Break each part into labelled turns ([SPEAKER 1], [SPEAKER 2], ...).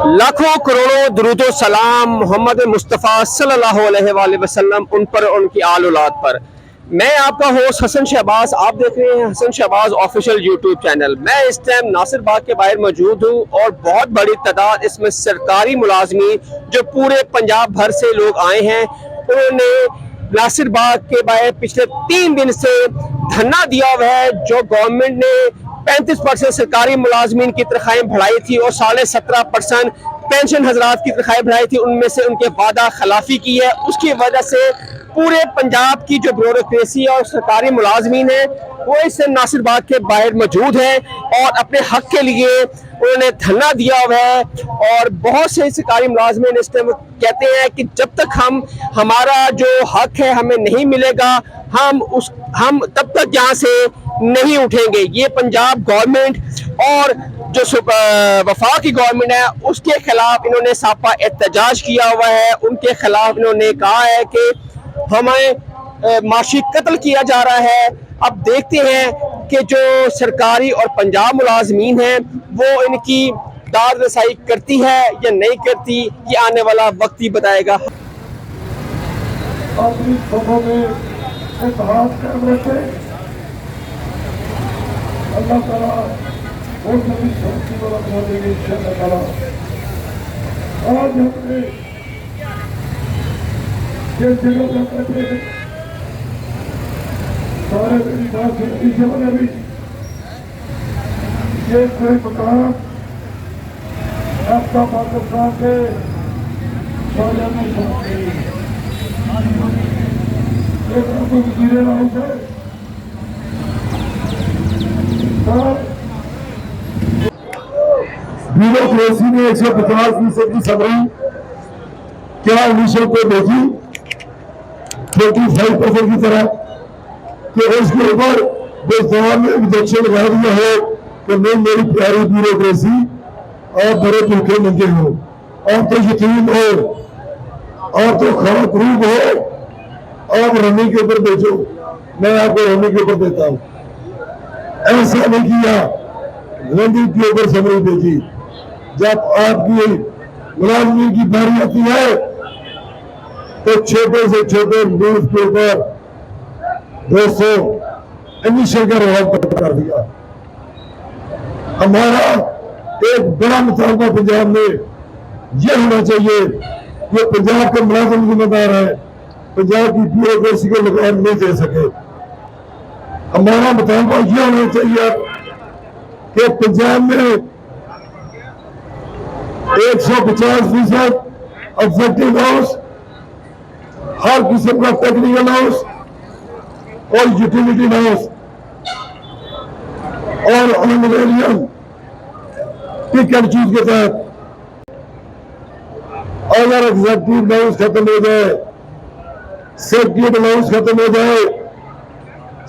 [SPEAKER 1] लाखों करोड़ों दुरूदो सलाम मोहम्मद मुस्तफ़ा सल्लल्लाहु अलैहि वसल्लम उन पर और उनकी आल औलाद पर। मैं आपका होस्ट हसन शहबाज, आप देख रहे हैं Hasan Shahbaz official YouTube channel. मैं इस टाइम नासिर बाग के बाहर मौजूद हूँ और बहुत बड़ी तादाद इसमें सरकारी मुलाजमी जो पूरे पंजाब भर से लोग आए हैं, उन्होंने नासिर बाग के बाहर पिछले 3 दिन से धरना दिया हुआ है। जो गवर्नमेंट ने 35% सरकारी मुलाजमीन की तनख्वाहें बढ़ाई थी और 17.5% पेंशन हजरात की तनख्वाहें बढ़ाई थी, उनमें से उनके वादा खिलाफी की है। उसकी वजह से पूरे पंजाब की जो ब्यूरोक्रेसी और सरकारी मुलाजमीन है वो इस नासिर बाग के बाहर मौजूद है और अपने हक के लिए उन्होंने धरना दिया हुआ है। और बहुत से सरकारी मुलाजमीन इस टाइम कहते हैं कि जब तक हमारा जो हक है हमें नहीं मिलेगा, हम तब तक यहाँ से नहीं उठेंगे। ये पंजाब गवर्नमेंट और जो वफाक की गवर्नमेंट है उसके खिलाफ इन्होंने सापा एहतजाज किया हुआ है। उनके खिलाफ इन्होंने कहा है कि हमें माशी कत्ल किया जा रहा है। अब देखते हैं कि जो सरकारी और पंजाब मुलाजमीन हैं वो इनकी दाद रसाई करती है या नहीं करती, ये आने वाला वक्त ही बताएगा।
[SPEAKER 2] अल्लाह ताला और नबी इंशाअल्लाह। आज हमने जिस जगह पर बैठे सारे मेरी बात सुनती है भी ये कोई मकान आपका पाकिस्तान के सोया में वजीर हाउस है। ब्यूरोक्रेसी ने 150% की समरी क्या विषय को देखी 45% की तरह कि उसके ऊपर दोस्तों ने ऑब्जेक्शन लगा दिया है कि नहीं मेरी प्यारी ब्यूरोक्रेसी और बड़े भूखे नंगे हो और तो यकीन हो और तो खाना क्रूब हो और रनी के ऊपर बेचो। मैं आपको रनी के ऊपर देता हूँ। ऐसा नहीं किया, रंडी के ऊपर समझ देखी। जब आपकी मुलाजमी की बारी आती है तो छोटे से छोटे न्यूज पेपर 200 एमिशन का रवाब कर दिया। हमारा एक बड़ा मुतालबा पंजाब में यह होना चाहिए कि पंजाब के मुलाजिम जिम्मेदार है, पंजाब की ब्यूरोक्रेसी को लगाम नहीं दे सके। हमारा मुतालबा यह होना चाहिए कि पंजाब में 150% ऑब्जेक्टिव हाउस, हर किस्म का टेक्निकल हाउस और यूटिलिटी हाउस और ऑनरेरियम पिक एंड चूज के तहत अगर एग्जेक्टिव हाउस खत्म हो जाए, सेक्रेटरी हाउस खत्म हो जाए,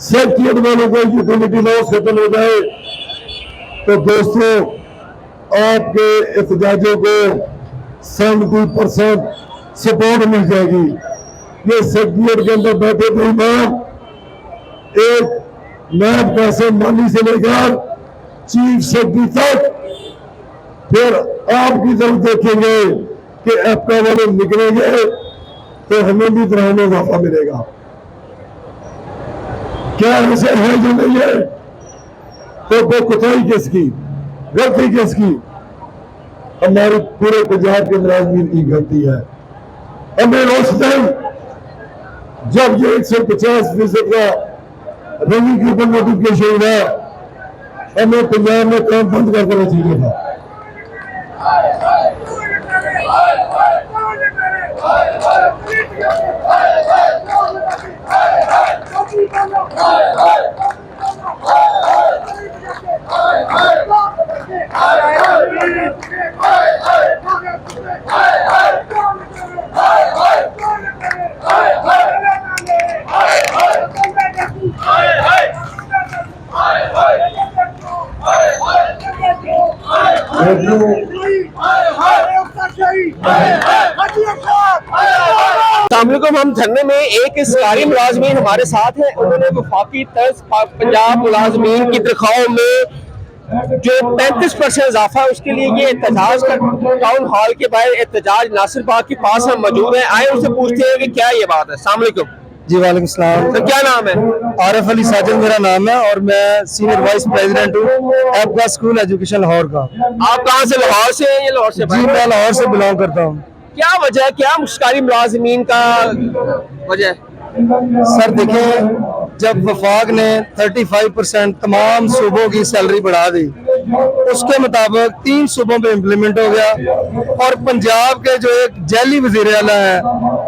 [SPEAKER 2] सेक्रेटरी वालों को यूटिलिटी हाउस खत्म हो जाए तो दोस्तों आपके एहतजाजों को 70% सपोर्ट मिल जाएगी। ये सेक्रेटरी के अंदर बैठे मेहमान एक नायब कासिम मानी से लेकर चीफ सेक्रेटरी तक फिर आपकी तरफ देखेंगे कि आपका वाले निकलेंगे तो हमें भी तरह में इजाफा मिलेगा। क्या ऐसे है जो नहीं है तो वो कोताही किसकी, गलती किसकी? हमारे पूरे पंजाब के मुलाजमीन की गलती है। हमें उस टाइम जब ये 150% का रंगी के ऊपर नोटिफिकेशन हुआ, हमें पंजाब में काम बंद कर देना चाहिए था।
[SPEAKER 1] हम धरने में एक सरकारी मुलाजमीन हमारे साथ हैं। उन्होंने वफाकी तर्ज पंजाब मुलाजमीन की तनख्वाहों में जो 35% इजाफा है उसके लिए ये एहतजाज का टाउन हॉल के बाहर एहतजाज नासिर बाग के पास हम मौजूद हैं। आए उनसे पूछते हैं कि क्या ये बात है। अस्सलाम वालेकुम
[SPEAKER 3] जी वालेकुम सलाम।
[SPEAKER 1] सर, क्या नाम है?
[SPEAKER 3] आरिफ अली साजिद मेरा नाम है और मैं सीनियर वाइस प्रेसिडेंट हूँ एबका स्कूल एजुकेशन लाहौर का।
[SPEAKER 1] आप कहाँ से? लाहौर से हैं या लाहौर से
[SPEAKER 3] जी
[SPEAKER 1] बाहर?
[SPEAKER 3] मैं लाहौर से बिलोंग करता हूँ।
[SPEAKER 1] क्या वजह है, क्या मुश्किल मुलाजमीन का वजह है?
[SPEAKER 3] सर देखें, जब वफाक ने 35% तमाम सूबों की सैलरी बढ़ा दी, उसके मुताबिक 3 सूबों पे इम्प्लीमेंट हो गया और पंजाब के जो एक जैली वजीर आला है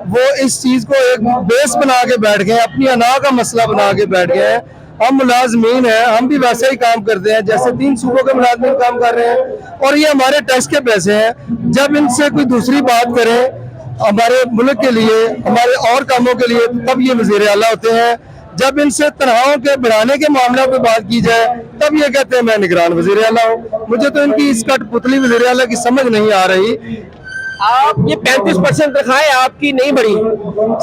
[SPEAKER 3] वो इस चीज को एक बेस बना के बैठ गए, अपनी अना का मसला बना के बैठ गए हैं। हम मुलाजमीन हैं, हम भी वैसे ही काम करते हैं जैसे 3 सूबों के मुलाजमीन काम कर रहे हैं और ये हमारे टैक्स के पैसे हैं। जब इनसे कोई दूसरी बात करें हमारे मुल्क के लिए, हमारे और कामों के लिए, तब ये वजीर आला होते हैं। जब इनसे तनख्वाहों के बढ़ाने के मामले पे बात की जाए तब ये कहते हैं मैं निगरान वजीर आला हूँ। मुझे तो इनकी इस कठपुतली वजीर आला की समझ नहीं आ रही।
[SPEAKER 1] आप ये 35% तनख्वाहें आपकी नहीं बढ़ी?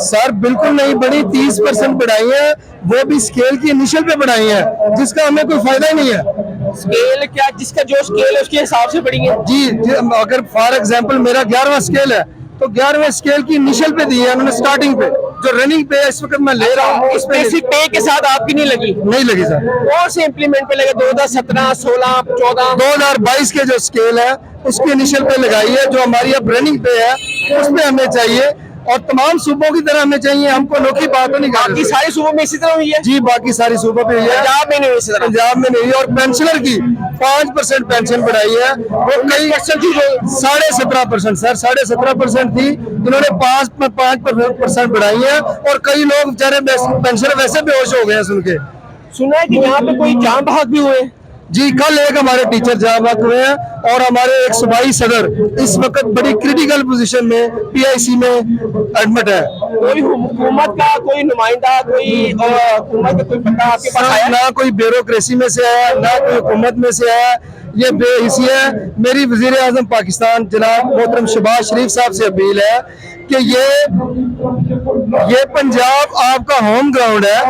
[SPEAKER 3] सर बिल्कुल नहीं बढ़ी, 30% बढ़ाई है, वो भी स्केल की इनिशियल पे बढ़ाई है जिसका हमें कोई फायदा ही नहीं है।
[SPEAKER 1] स्केल क्या, जिसका जो स्केल है उसके हिसाब से बढ़ी है?
[SPEAKER 3] जी, अगर फॉर एग्जांपल मेरा 11वां स्केल है तो 11वें स्केल की इनिशियल पे दी है उन्होंने, स्टार्टिंग पे जो रनिंग पे इस वक्त मैं ले रहा हूँ
[SPEAKER 1] इस बेसिक पे के साथ आपकी नहीं लगी?
[SPEAKER 3] नहीं लगी सर।
[SPEAKER 1] कौन से इम्प्लीमेंट पे लगे? 2017, 16, 14?
[SPEAKER 3] 2022 के जो स्केल है उसकी इनिशियल पे लगाई है, जो हमारी अब रनिंग पे है उस पे हमें चाहिए और तमाम सूबों की तरह हमें चाहिए। हमको अनोखी बात तो नहीं कर
[SPEAKER 1] बाकी सारे सूबों में इसी तरह हुई है?
[SPEAKER 3] जी बाकी सारी सूबों पे हुई है,
[SPEAKER 1] पंजाब में नहीं हुई इसी तरह?
[SPEAKER 3] पंजाब में नहीं। और पेंशनर की 5% पेंशन बढ़ाई है, वो कई
[SPEAKER 1] परसेंट थी जो
[SPEAKER 3] 17.5% सर, 17.5% थी, इन्होंने 5% बढ़ाई है और कई लोग बेचारे पेंशनर वैसे बेहोश हो गए हैं सुन के।
[SPEAKER 1] सुना है कि यहाँ पे कोई जान बहक भी हुए?
[SPEAKER 3] जी कल एक हमारे टीचर जहां हुए हैं और हमारे एक सूबाई सदर इस वक्त बड़ी क्रिटिकल पोजीशन में पीआईसी में एडमिट है।
[SPEAKER 1] कोई हुकूमत का कोई नुमाइंदा, कोई हुकूमत का कोई बंदा आपके पास आया?
[SPEAKER 3] ना कोई ब्यूरोक्रेसी में से आया, ना कोई हुकूमत में से आया, ये बेहिसी है। मेरी वजीर आजम पाकिस्तान जनाब मोहतरम शहबाज शरीफ साहब से अपील है कि ये पंजाब आपका होम ग्राउंड है,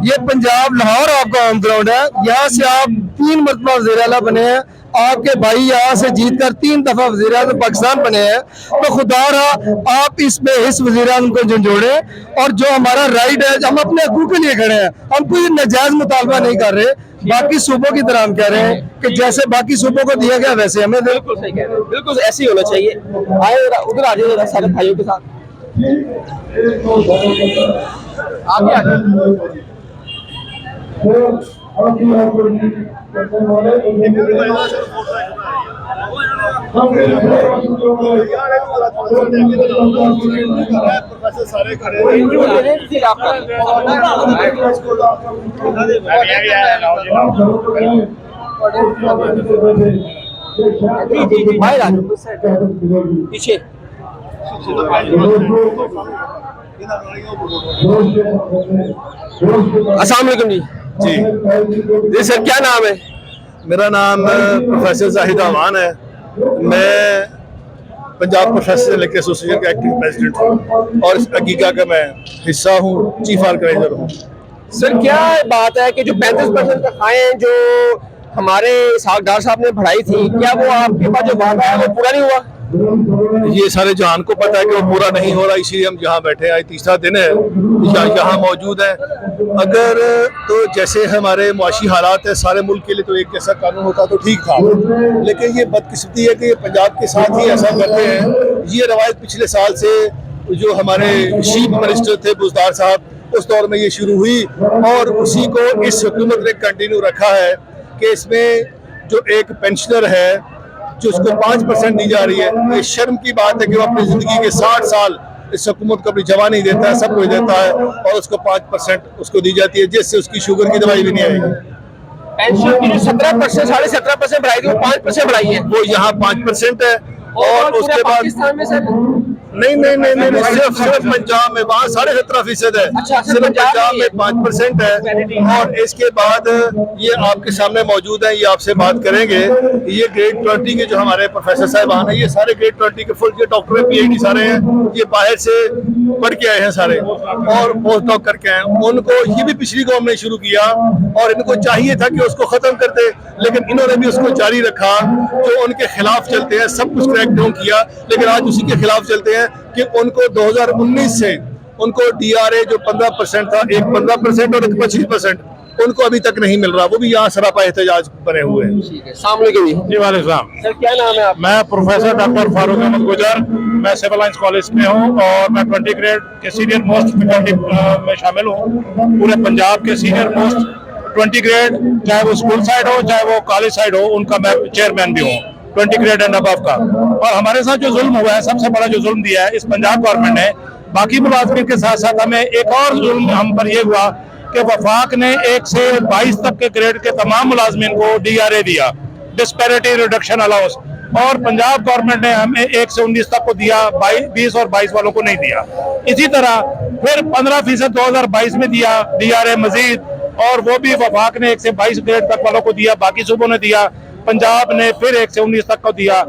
[SPEAKER 3] ये पंजाब लाहौर आपका होम ग्राउंड है। यहाँ से आप 3 मरतबा वज़ीर आला बने हैं, आपके भाई यहाँ से जीतकर 3 दफा वज़ीर आज़म पाकिस्तान बने हैं। तो खुदा रहा आप इस बेहिस वज़ीर आज़म को झंझोड़े और जो हमारा राइट है, हम अपने हकूक़ के लिए खड़े हैं, हम कोई नाजायज मुतालबा नहीं कर रहे। बाकी सूबों की तरह हम कह रहे हैं कि जैसे बाकी सूबों को दिया गया वैसे हमें दे।
[SPEAKER 1] बिल्कुल सही कह रहे हैं, बिल्कुल ऐसे ही होना चाहिए। आए उधर आ जाइए सारे भाइयों के साथ, आगे आ जाइए।
[SPEAKER 4] सारे खड़े
[SPEAKER 1] बाहर आ जाओ, पीछे। अस्सलाम वालेकुम जी। जी सर, क्या नाम है?
[SPEAKER 4] मेरा नाम प्रोफेसर जाहिद अमान है। मैं पंजाब प्रोफेशनल एसोसिएशन का एक्टिव प्रेसिडेंट हूँ और इस अकीका का मैं हिस्सा हूँ, चीफ ऑर्गेनाइजर हूँ।
[SPEAKER 1] सर क्या बात है कि जो 35% तनख्वाहें जो हमारे सागदार साहब ने बढ़ाई थी, क्या वो आपके पास जो वादा है वो पूरा नहीं हुआ?
[SPEAKER 4] ये सारे जहान को पता है कि वो पूरा नहीं हो रहा, इसीलिए हम यहाँ बैठे हैं। आज तीसरा दिन है यहाँ मौजूद है। अगर तो जैसे हमारे मुआशी हालात है सारे मुल्क के लिए तो एक जैसा कानून होता तो ठीक था, लेकिन ये बदकिस्मती है कि ये पंजाब के साथ ही ऐसा करते हैं। ये रवायत पिछले साल से जो हमारे चीफ मिनिस्टर थे बुज़दार साहब, उस दौर में ये शुरू हुई और उसी को इस हुकूमत ने कंटिन्यू रखा है कि इसमें जो एक पेंशनर है जो उसको 5% दी जा रही है। ये शर्म की बात है कि वो अपनी ज़िंदगी के 60 साल इस हुकूमत को अपनी जवानी देता है, सब कुछ देता है और उसको 5% उसको दी जाती है, जिससे उसकी शुगर की दवाई भी नहीं आएगी।
[SPEAKER 1] पेंशन की जो 17%, 17.5% बढ़ाई थी, वो 5% बढ़ाई है।
[SPEAKER 4] वो यहाँ 5% है और उसके बाद
[SPEAKER 1] पाकिस्तान में सर
[SPEAKER 4] नहीं, सिर्फ पंजाब में वहाँ 17.5% है।
[SPEAKER 1] अच्छा,
[SPEAKER 4] सिर्फ पंजाब
[SPEAKER 1] में
[SPEAKER 4] में 5% है। और इसके बाद ये आपके सामने मौजूद है, ये आपसे बात करेंगे। ये ग्रेड 20 के जो हमारे प्रोफेसर साहबान हैं, ये सारे ग्रेड 20 के फुल के डॉक्टर PhD सारे हैं, ये बाहर से पढ़ के आए हैं सारे और पोस्ट डॉक करके आए हैं। उनको ये भी पिछली गवर्नमेंट ने शुरू किया और इनको चाहिए था कि उसको खत्म कर दे, लेकिन इन्होंने भी उसको जारी रखा। जो उनके खिलाफ चलते हैं सब कुछ क्रैक डाउन किया, लेकिन आज उसी के खिलाफ चलते हैं कि उनको 2019 से उनको DRA जो 15% था, एक 15% और एक 25%, उनको अभी तक नहीं मिल रहा। वो भी यहाँ सरापा एहतजाज बने हुए हैं।
[SPEAKER 1] जी
[SPEAKER 5] वालेकुम।
[SPEAKER 1] सर, क्या नाम है आप?
[SPEAKER 5] मैं प्रोफेसर डॉक्टर फारूक अहमद गुजर, मैं सिविल लाइंस कॉलेज में हूँ और मैं 20 ग्रेड के सीनियर मोस्ट फैकल्टी में शामिल हूँ। पूरे पंजाब के सीनियर मोस्ट 20 ग्रेड, चाहे वो स्कूल साइड हो चाहे वो कॉलेज साइड हो, उनका मैं चेयरमैन भी हूँ 20 ग्रेड एंड अबव का। और हमारे साथ जो जुल्म हुआ है, सबसे बड़ा जो जुल्म दिया है इस पंजाब गवर्नमेंट ने, बाकी मुलाजमीन के साथ साथ हमें एक और जुल्म हम पर ये हुआ कि वफाक ने 1 से 22 तक के ग्रेड के तमाम मुलाजमीन को DRA दिया, डिस्पैरिटी रिडक्शन अलाउंस, और पंजाब गवर्नमेंट ने हमें 1 से 19 तक को दिया, 20 और 22 वालों को नहीं दिया। इसी तरह फिर 15% 2022 में दिया DRA मजीद, और वो भी वफाक ने 1 से 22 ग्रेड तक वालों को दिया, बाकी सूबों ने दिया। पंजाब ने फिर 1 से 19 तक को दिया।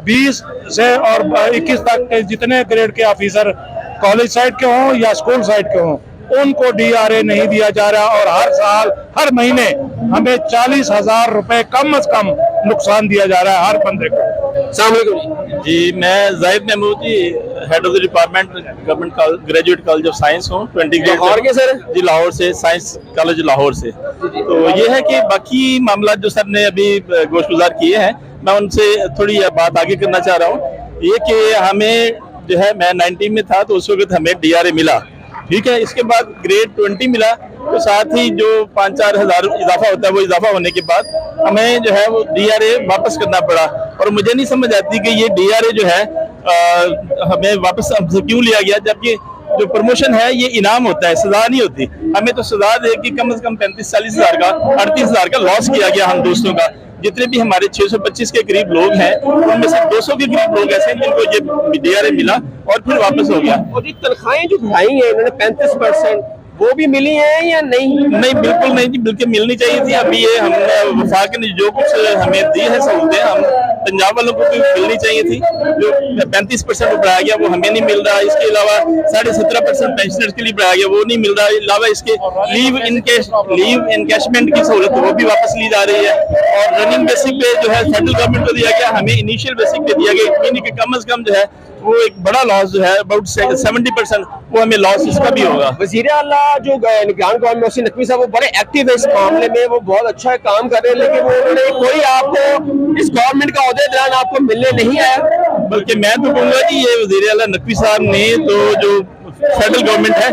[SPEAKER 5] 20 से और 21 तक के जितने ग्रेड के ऑफिसर कॉलेज साइड के हों या स्कूल साइड के हों, उनको DRA नहीं दिया जा रहा, और हर साल हर महीने हमें 40,000 रुपए कम से कम नुकसान दिया जा रहा है हर बंदे को।
[SPEAKER 6] जी, मैं Zahid Mahmood ji, head of the department government graduate college of science हूँ 20 ग्रेड।
[SPEAKER 1] लाहौर के सर?
[SPEAKER 6] जी, लाहौर से, साइंस कॉलेज लाहौर से। तो ये है कि बाकी मामला जो सर ने अभी गोशगुजार किए हैं, मैं उनसे थोड़ी बात आगे करना चाह रहा हूँ। ये कि हमें जो है, मैं 19 में था तो उस वक्त हमें DRA मिला, ठीक है। इसके बाद ग्रेड 20 मिला, तो साथ ही जो 5-4 हज़ार इजाफा होता है, वो इजाफा होने के बाद हमें जो है वो DRA वापस करना पड़ा। और मुझे नहीं समझ आती कि ये DRA जो है हमें वापस हमसे क्यों लिया गया, जबकि जो प्रमोशन है ये इनाम होता है, सजा नहीं होती। हमें तो सजा दे कि कम से कम 35-40 हज़ार का, 38 हज़ार का लॉस किया गया हम दोस्तों का। जितने भी हमारे 625 के करीब लोग हैं, उनमें से 200 के करीब लोग ऐसे हैं जिनको ये DRA मिला और फिर वापस हो गया।
[SPEAKER 1] और ये तनख्वाहें जो बढ़ाई हैं इन्होंने 35%, वो भी मिली हैं या नहीं?
[SPEAKER 6] नहीं, बिल्कुल नहीं जी, बिल्कुल मिलनी चाहिए थी। अभी ये हमने वफाक ने जो कुछ हमें दी है सहूलतें, हम पंजाब वालों को भी मिलनी चाहिए थी। जो 35% बढ़ाया गया वो हमें नहीं मिल रहा। इसके अलावा 17.5% पेंशनर्स के लिए बढ़ाया गया, वो नहीं मिल रहा। अलावा इसके लीव इनकैशमेंट की सहूलत वो भी वापस ली जा रही है। और रनिंग बेसिक पे जो है सेंट्रल गवर्नमेंट को दिया गया, हमें इनिशियल बेसिक पे दिया गया, यानी कि कम से कम जो है वो एक बड़ा लॉस जो है अबाउट 70%, वो हमें लॉस इसका भी होगा।
[SPEAKER 1] वज़ीर आला जो निगरान कौम मोहसिन नकवी साहब, वो बड़े एक्टिव है इस मामले में, वो बहुत अच्छा काम कर रहे हैं, लेकिन वो उन्होंने कोई आपको इस गवर्नमेंट का ओहदेदार आपको मिलने नहीं आया।
[SPEAKER 6] बल्कि मैं तो कहूँगा कि ये वज़ीर आला नकवी साहब ने तो जो फेडरल गवर्नमेंट है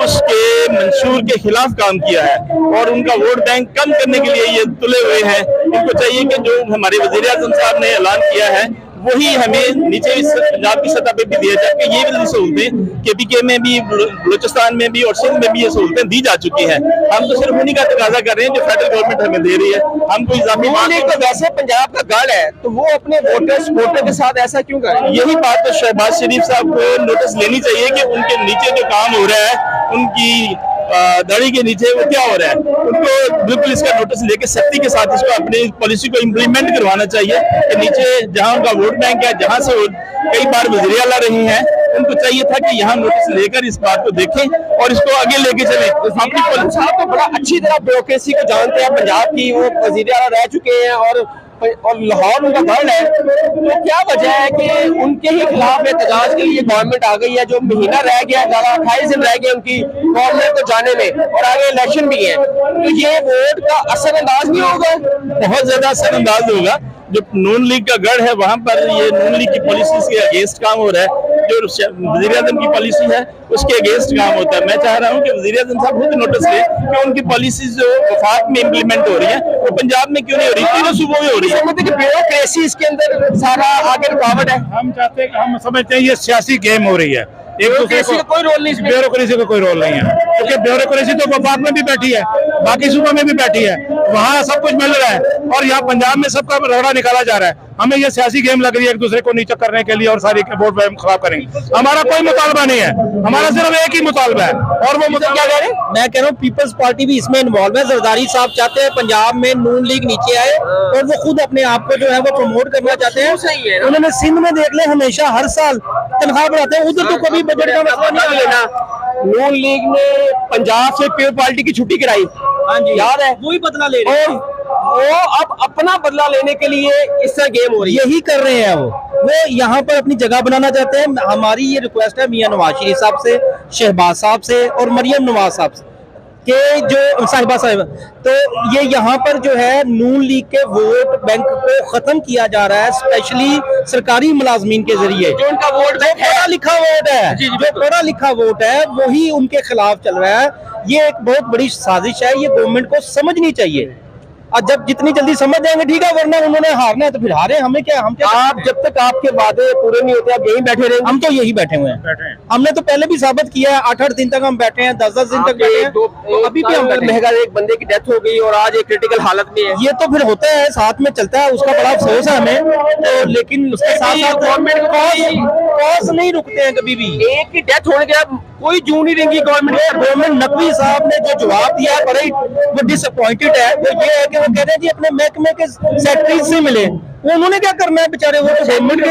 [SPEAKER 6] उसके मंशूर के खिलाफ काम किया है और उनका वोट बैंक कम करने के लिए ये तुले हुए हैं। इनको चाहिए कि जो हमारे वज़ीर आज़म साहब ने ऐलान किया है वही हमें नीचे पंजाब की सतह पे भी दिया जाए, कि ये भी सहूलतें KPK में भी, बलूचिस्तान में भी और सिंध में भी ये सहूलतें दी जा चुकी हैं। हम तो सिर्फ उन्हीं का तकाजा कर रहे हैं जो फेडरल गवर्नमेंट हमें दे रही है। हम कोई इजाफी
[SPEAKER 1] तो वैसे पंजाब का गढ़ है, तो वो अपने वोटर के साथ ऐसा क्यों कर रहे हैं?
[SPEAKER 6] यही बात तो शहबाज शरीफ साहब को नोटिस लेनी चाहिए कि उनके नीचे जो काम हो रहा है, उनकी दाढ़ी के नीचे वो क्या हो रहा है, उनको बिल्कुल इसका नोटिस लेके सख्ती के साथ इसको अपनी पॉलिसी को इम्प्लीमेंट करवाना चाहिए। कि नीचे जहां उनका वोट बैंक है, जहां से कई बार वज़ीर आला रहे हैं, उनको चाहिए था कि यहाँ नोटिस लेकर इस बात को देखें और इसको आगे लेके चले।
[SPEAKER 1] अपनी साहब तो बड़ा अच्छी तरह ब्यूरोक्रेसी को जानते हैं पंजाब की, वो वज़ीर आला रह चुके हैं और लाहौर उनका गढ़ है, तो क्या वजह है कि उनके ही खिलाफ एहतजाज के लिए गवर्नमेंट आ गई है? जो महीना रह गया, 28 दिन रह गए उनकी गवर्नमेंट को जाने में और आगे इलेक्शन भी है, तो ये वोट का असरअंदाज नहीं होगा?
[SPEAKER 6] बहुत ज्यादा असरअंदाज होगा। जो नून लीग का गढ़ है वहां पर ये नून लीग की पॉलिसी के अगेंस्ट काम हो रहा है। जो वज़ीर आज़म की पॉलिसी है उसके अगेंस्ट काम होता है। मैं चाह रहा हूं कि वज़ीर आज़म साहब खुद नोटिस लें कि उनकी पॉलिसी जो वफाक में इम्प्लीमेंट हो रही है वो पंजाब में क्यों नहीं हो रही, तीनों सूबों में हो रही है।
[SPEAKER 1] समझते कि ब्यूरोक्रेसी इसके अंदर सारा आगे रुकावट है।
[SPEAKER 5] हम समझते हैं ये सियासी गेम हो रही है, एक दूसरे को
[SPEAKER 1] कोई रोल नहीं,
[SPEAKER 5] ब्यूरोक्रेसी का कोई रोल नहीं है, क्योंकि ब्यूरोक्रेसी तो वफाक में भी बैठी है, बाकी सूबों में भी बैठी है। वहाँ सब कुछ मिल रहा है और यहाँ पंजाब में सबका रगड़ा निकाला जा रहा है। हमें ये सियासी गेम लग रही है एक दूसरे को नीचे करने के लिए और सारी वोट बैंक खराब करेंगे। हमारा कोई मुतालबा नहीं है, हमारा सिर्फ एक ही मुतालबा है और वो
[SPEAKER 1] क्या कह रहे हैं?
[SPEAKER 7] मैं कह रहा हूँ पीपल्स पार्टी भी इसमें इन्वॉल्व है। जरदारी साहब चाहते हैं पंजाब में नून लीग नीचे आए और वो खुद अपने आप को जो है वो प्रमोट करना चाहते हैं।
[SPEAKER 1] सही है ना?
[SPEAKER 7] उन्होंने सिंध में देख ले हमेशा हर साल तनख्वाह बढ़ाते हैं, उधर तो कभी बजट का मसला नहीं
[SPEAKER 1] नहीं
[SPEAKER 7] आया।
[SPEAKER 1] लेना। नून लीग ने पंजाब से पीपल पार्टी की छुट्टी कराई,
[SPEAKER 7] हाँ जी,
[SPEAKER 1] याद है?
[SPEAKER 7] वही बदला ले रहे हैं।
[SPEAKER 1] और वो अब अपना बदला लेने के लिए इस तरह गेम हो रही है।
[SPEAKER 7] यही कर रहे हैं वो यहाँ पर अपनी जगह बनाना चाहते हैं। हमारी ये रिक्वेस्ट है मियां नवाज शरीफ साहब से, शहबाज साहब से और मरियम नवाज साहब से के जो साहिबा साहिबा, तो ये यहाँ पर जो है नून लीग के वोट बैंक को खत्म किया जा रहा है, स्पेशली सरकारी मुलाजमीन के जरिए।
[SPEAKER 1] जो उनका वोट
[SPEAKER 7] जो पढ़ा लिखा वोट है,
[SPEAKER 1] जी,
[SPEAKER 7] जो
[SPEAKER 1] बिल्कुल।
[SPEAKER 7] पढ़ा लिखा वोट है वही उनके खिलाफ चल रहा है। ये एक बहुत बड़ी साजिश है, ये गवर्नमेंट को समझनी चाहिए। और जब जितनी जल्दी समझ जाएंगे ठीक है, वरना उन्होंने हारना है तो फिर हारे, हमें क्या, हम क्या।
[SPEAKER 1] आप जब तक आपके वादे पूरे नहीं होते आप यहीं बैठे रहेंगे।
[SPEAKER 7] हम तो यही बैठे हुए हैं, हमने तो पहले भी साबित किया है। 8-8 दिन तक हम बैठे हैं, 10-10 दिन तक बैठे हैं, तो अभी भी हम बैठे हैं।
[SPEAKER 1] महंगा एक बंदे की डेथ हो गई और आज एक क्रिटिकल हालत में है।
[SPEAKER 7] ये तो फिर होता है, साथ में चलता है, उसका बड़ा अफसोस है हमें तो, लेकिन उसके साथ साथ
[SPEAKER 1] गवर्नमेंट
[SPEAKER 7] कॉज नहीं रुकते हैं कभी भी।
[SPEAKER 1] एक की डेथ होने के बाद कोई जून नहीं देंगी
[SPEAKER 7] गवर्नमेंट। नकवी साहब ने जो जवाब दिया है बड़े वो डिसअपॉइंटेड है। वो ये है कि वो कह रहे हैं जी अपने महकमे के सेक्रेटरी से मिले, उन्होंने क्या करना है बेचारे, वो तो गवर्नमेंट के,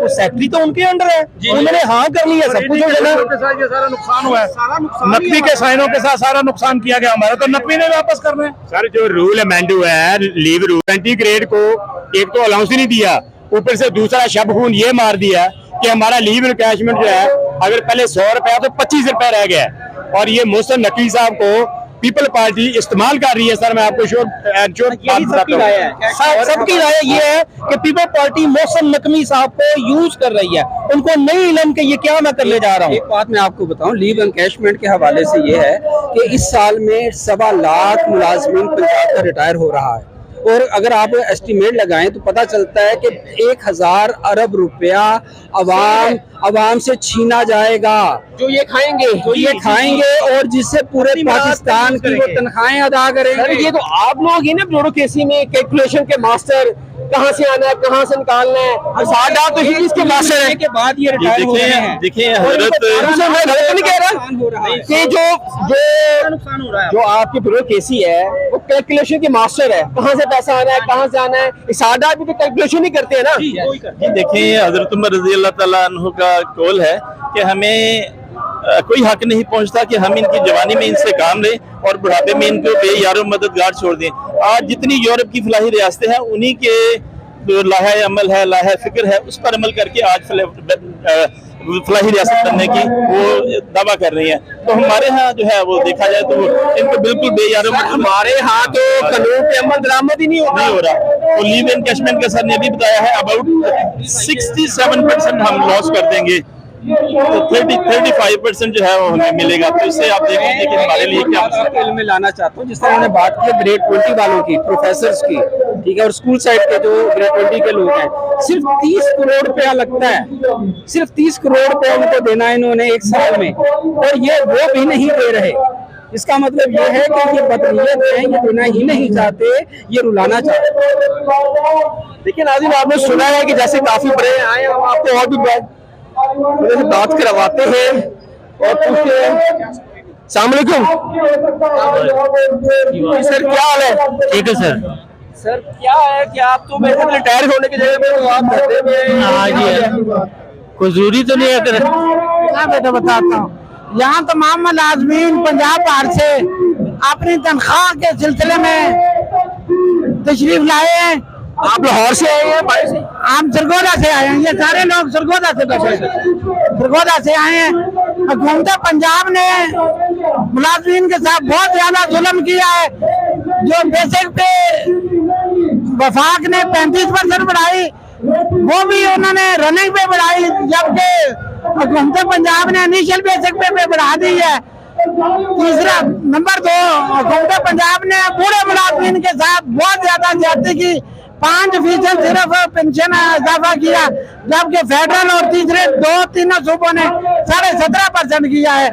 [SPEAKER 7] वो सेक्रेटरी तो उनके अंडर है, उन्होंने हाँ करनी है, सब कुछ हो जाना।
[SPEAKER 5] ये सारा नुकसान हुआ है, नकवी के साइनों के साथ सारा नुकसान किया गया हमारा, तो नकवी ने वापस करना है।
[SPEAKER 8] सर जो रूल अमेंड हुआ है लीव रूल, 20 ग्रेड को एक तो अलाउंस ही नहीं दिया, ऊपर से दूसरा शब खून ये मार दिया कि हमारा लीव इनकैशमेंट जो है अगर पहले 100 रुपया तो 25 रुपया रह गया। और ये मोहसिन नकवी साहब को पीपल पार्टी इस्तेमाल कर रही है। सर मैं आपको
[SPEAKER 7] सबकी राय है, सबकी राय ये है कि पीपल पार्टी मोहसिन नकवी साहब को यूज कर रही है, उनको नहीं इल्म कि ये क्या मैं करने जा रहा हूँ।
[SPEAKER 9] एक बात मैं आपको बताऊं, लीव एनकैशमेंट के हवाले से ये है कि इस साल में 1.25 लाख मुलाजमीन पंजाब का रिटायर हो रहा है और अगर आप एस्टिमेट लगाएं तो पता चलता है कि 1000 अरब रुपया अवाम से छीना जाएगा,
[SPEAKER 1] जो ये खाएंगे
[SPEAKER 9] और जिससे पूरे पाकिस्तान की वो तनख्वाहें अदा करेंगे।
[SPEAKER 1] ये तो आप लोग ही ना ब्यूरोक्रेसी में कैलकुलेशन के मास्टर, कहाँ से आना है कहाँ से निकालना है, सादा तो इसी चीज के मास्टर है।
[SPEAKER 9] के बाद ये रिटायर हो रहे हैं।
[SPEAKER 6] देखिए हजरत,
[SPEAKER 1] मैं गलत नहीं कह रहा कि जो आपकी ब्यूरोक्रेसी है वो कैलकुलेशन के मास्टर है, कहाँ से पैसा आना है कहाँ से आना है, सादा भी तो कैलकुलेशन ही करते हैं ना।
[SPEAKER 6] जी देखिए हजरत उमर रजी अल्लाह ताला अन्हु का कौल है कि हमें कोई हक नहीं पहुंचता कि हम इनकी जवानी में इनसे काम लें और बुढ़ापे में इनको बेयारो मददगार छोड़ दें। आज जितनी यूरोप की फलाही रियासतें हैं उन्हीं के जो लाहे अमल है, लाहे फिक्र है, उस पर अमल करके आज फलाही रियासत बनने की वो दावा कर रही है। तो हमारे यहाँ जो है वो देखा जाए तो इनको बिल्कुल बेयारो,
[SPEAKER 1] हमारे यहाँ तो कानून पे अमल दरामद ही नहीं हो रहा।
[SPEAKER 6] तो लीव एनकैशमेंट के सर ने भी बताया है अबाउट 67% हम लॉस कर देंगे, तो 35% जो है वो हमें मिलेगा। तो इससे आप देख लीजिए कि हमारे लिए क्या
[SPEAKER 9] आपके इल्म में लाना चाहता हूँ, जिस तरह उन्होंने बात की ग्रेड 20 वालों की, प्रोफेसर्स की, ठीक है, और स्कूल साइड के जो ग्रेड 20 के लोग हैं, सिर्फ 30 करोड़ रुपया लगता है, सिर्फ 30 करोड़ रुपया उनको देना है इन्होंने एक साल में, और ये वो भी नहीं दे रहे। इसका मतलब ये है कि ये बदनीयत है, ये देना ही नहीं चाहते, ये रुलाना चाहते।
[SPEAKER 1] देखिए नाज़रीन, आपने सुना है कि जैसे काफी बड़े आए, हम आपको और भी उनसे बात करवाते हैं और पूछते हैं। अस्सलाम वालेकुम सर, क्या हाल है?
[SPEAKER 7] ठीक है सर।
[SPEAKER 1] सर क्या है कि आप तो मेरे रिटायर होने की जगह पे तो आप धरने में,
[SPEAKER 7] हाँ जी, कोई जरूरी तो नहीं है। क्या बेटा बताता हूँ, यहाँ तमाम मुलाजमीन पंजाब भर से अपनी तनख्वाह के सिलसिले में तशरीफ लाए हैं।
[SPEAKER 1] आप लाहौर से आए हैं? बाहर से?
[SPEAKER 7] हम सरगोदा से आए हैं, ये सारे लोग सरगोदा से बैठे, सरगोदा से आए हैं। हुकूमत पंजाब ने मुलाजमीन के साथ बहुत ज्यादा जुल्म किया है। जो बेसिक पे वफाक ने 35% बढ़ाई, वो भी उन्होंने रनिंग पे बढ़ाई, जबकि हुकूमत पंजाब ने इनिशियल बेसिक पे बढ़ा दी है। तीसरा नंबर 2, हुकूमत पंजाब ने बूढ़े मुलाजमीन के साथ बहुत ज्यादा ज्यादती की, 5% सिर्फ पेंशन इजाफा किया, जबकि फेडरल और तीसरे तीनों सूबों ने 17.5% किया है।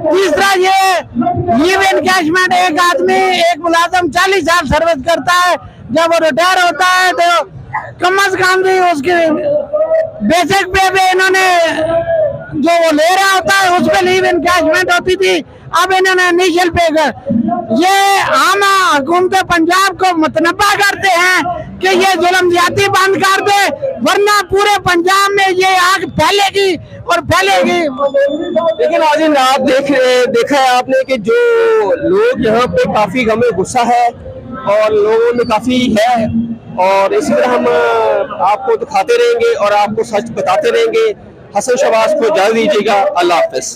[SPEAKER 7] तीसरा ये लीव एनकैशमेंट, एक आदमी एक मुलाजिम 40 साल सर्विस करता है, जब वो रिटायर होता है तो कम अज कम भी उसकी बेसिक पे भी इन्होंने जो वो ले रहा होता है उस पे लीव एनकैशमेंट होती थी, अब इन्होंने इनिशियल पे कर। ये आम हुकूमत पंजाब को मुतनब्बा करते हैं कि ये जुल्म ज्यादती बंद कर दे, वरना पूरे पंजाब में ये आग फैलेगी और फैलेगी।
[SPEAKER 1] लेकिन नाज़रीन, आप देखा है आपने कि जो लोग यहाँ पे काफी गमे गुस्सा है और लोगों में काफी है, और इसी तरह हम आपको दिखाते रहेंगे और आपको सच बताते रहेंगे। हसन शहबाज को इजाज़त दीजिएगा। अल्लाह हाफ़िज़।